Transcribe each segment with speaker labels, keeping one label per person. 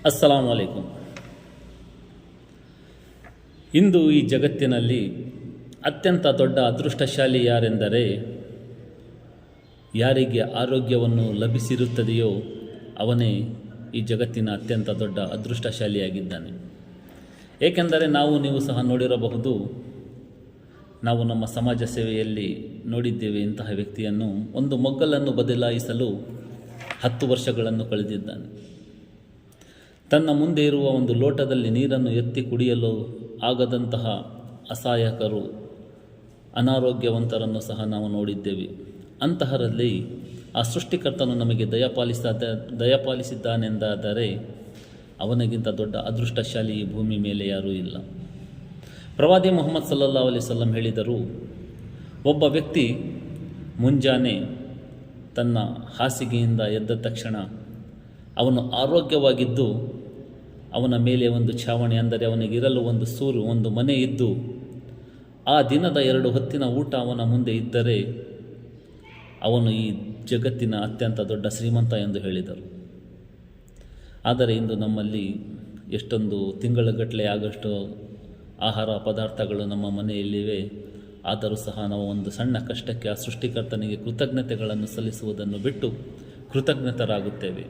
Speaker 1: ಅಸ್ಸಲಾಮು ಅಲೈಕುಂ. ಇಂದು ಈ ಜಗತ್ತಿನಲ್ಲಿ ಅತ್ಯಂತ ದೊಡ್ಡ ಅದೃಷ್ಟಶಾಲಿ ಯಾರೆಂದರೆ ಯಾರಿಗೆ ಆರೋಗ್ಯವನ್ನು ಲಭಿಸಿರುತ್ತದೆಯೋ ಅವನೇ ಈ ಜಗತ್ತಿನ ಅತ್ಯಂತ ದೊಡ್ಡ ಅದೃಷ್ಟಶಾಲಿಯಾಗಿದ್ದಾನೆ. ಏಕೆಂದರೆ ನೀವು ಸಹ ನೋಡಿರಬಹುದು, ನಾವು ನಮ್ಮ ಸಮಾಜ ಸೇವೆಯಲ್ಲಿ ನೋಡಿದ್ದೇವೆ. ಇಂತಹ ವ್ಯಕ್ತಿಯನ್ನು ಒಂದು ಮೊಗ್ಗಲನ್ನು ಬದಲಾಯಿಸಲು 10 ವರ್ಷಗಳನ್ನು ಕಳೆದಿದ್ದಾನೆ. ತನ್ನ ಮುಂದೆ ಇರುವ ಒಂದು ಲೋಟದಲ್ಲಿ ನೀರನ್ನು ಎತ್ತಿ ಕುಡಿಯಲು ಆಗದಂತಹ ಅಸಹಾಯಕರು, ಅನಾರೋಗ್ಯವಂತರನ್ನು ಸಹ ನಾವು ನೋಡಿದ್ದೇವೆ. ಅಂತಹರಲ್ಲಿ ಆ ಸೃಷ್ಟಿಕರ್ತನು ನಮಗೆ ದಯಪಾಲಿಸಿದ್ದಾನೆಂದಾದರೆ ಅವನಿಗಿಂತ ದೊಡ್ಡ ಅದೃಷ್ಟಶಾಲಿ ಈ ಭೂಮಿ ಮೇಲೆ ಯಾರೂ ಇಲ್ಲ. ಪ್ರವಾದಿ ಮುಹಮ್ಮದ್ ಸಲ್ಲಲ್ಲಾಹು ಅಲೈಹಿ ವಸಲ್ಲಂ ಹೇಳಿದರು, ಒಬ್ಬ ವ್ಯಕ್ತಿ ಮುಂಜಾನೆ ತನ್ನ ಹಾಸಿಗೆಯಿಂದ ಎದ್ದ ತಕ್ಷಣ ಅವನು ಆರೋಗ್ಯವಾಗಿದ್ದು ಅವನ ಮೇಲೆ ಒಂದು ಛಾವಣಿ, ಅಂದರೆ ಅವನಿಗಿರಲು ಒಂದು ಸೂರು, ಒಂದು ಮನೆ ಇದ್ದು ಆ ದಿನದ 2 ಹೊತ್ತಿನ ಊಟ ಅವನ ಮುಂದೆ ಇದ್ದರೆ ಅವನು ಈ ಜಗತ್ತಿನ ಅತ್ಯಂತ ದೊಡ್ಡ ಶ್ರೀಮಂತ ಎಂದು ಹೇಳಿದರು. ಆದರೆ ಇಂದು ನಮ್ಮಲ್ಲಿ ಎಷ್ಟೊಂದು ತಿಂಗಳುಗಟ್ಟಲೆ ಆಗಷ್ಟು ಆಹಾರ ಪದಾರ್ಥಗಳು ನಮ್ಮ ಮನೆಯಲ್ಲಿವೆ. ಆದರೂ ಸಹ ನಾವು ಒಂದು ಸಣ್ಣ ಕಷ್ಟಕ್ಕೆ ಆ ಸೃಷ್ಟಿಕರ್ತನಿಗೆ ಕೃತಜ್ಞತೆಗಳನ್ನು ಸಲ್ಲಿಸುವುದನ್ನು ಬಿಟ್ಟು ಕೃತಜ್ಞತರಾಗುತ್ತೇವೆ.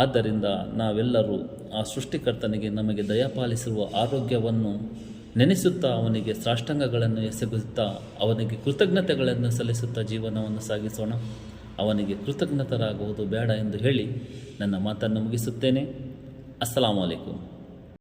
Speaker 1: ಆದ್ದರಿಂದ ನಾವೆಲ್ಲರೂ ಆ ಸೃಷ್ಟಿಕರ್ತನಿಗೆ ನಮಗೆ ದಯಪಾಲಿಸಿರುವ ಆರೋಗ್ಯವನ್ನು ನೆನೆಸುತ್ತಾ ಅವನಿಗೆ ಸಾಷ್ಟಾಂಗಗಳನ್ನು ಎಸಗುತ್ತಾ ಅವನಿಗೆ ಕೃತಜ್ಞತೆಗಳನ್ನು ಸಲ್ಲಿಸುತ್ತಾ ಜೀವನವನ್ನು ಸಾಗಿಸೋಣ. ಅವನಿಗೆ ಕೃತಜ್ಞತರಾಗುವುದು ಬೇಡ ಎಂದು ಹೇಳಿ ನನ್ನ ಮಾತನ್ನು ಮುಗಿಸುತ್ತೇನೆ. ಅಸ್ಸಲಾಮು ಅಲೈಕುಂ.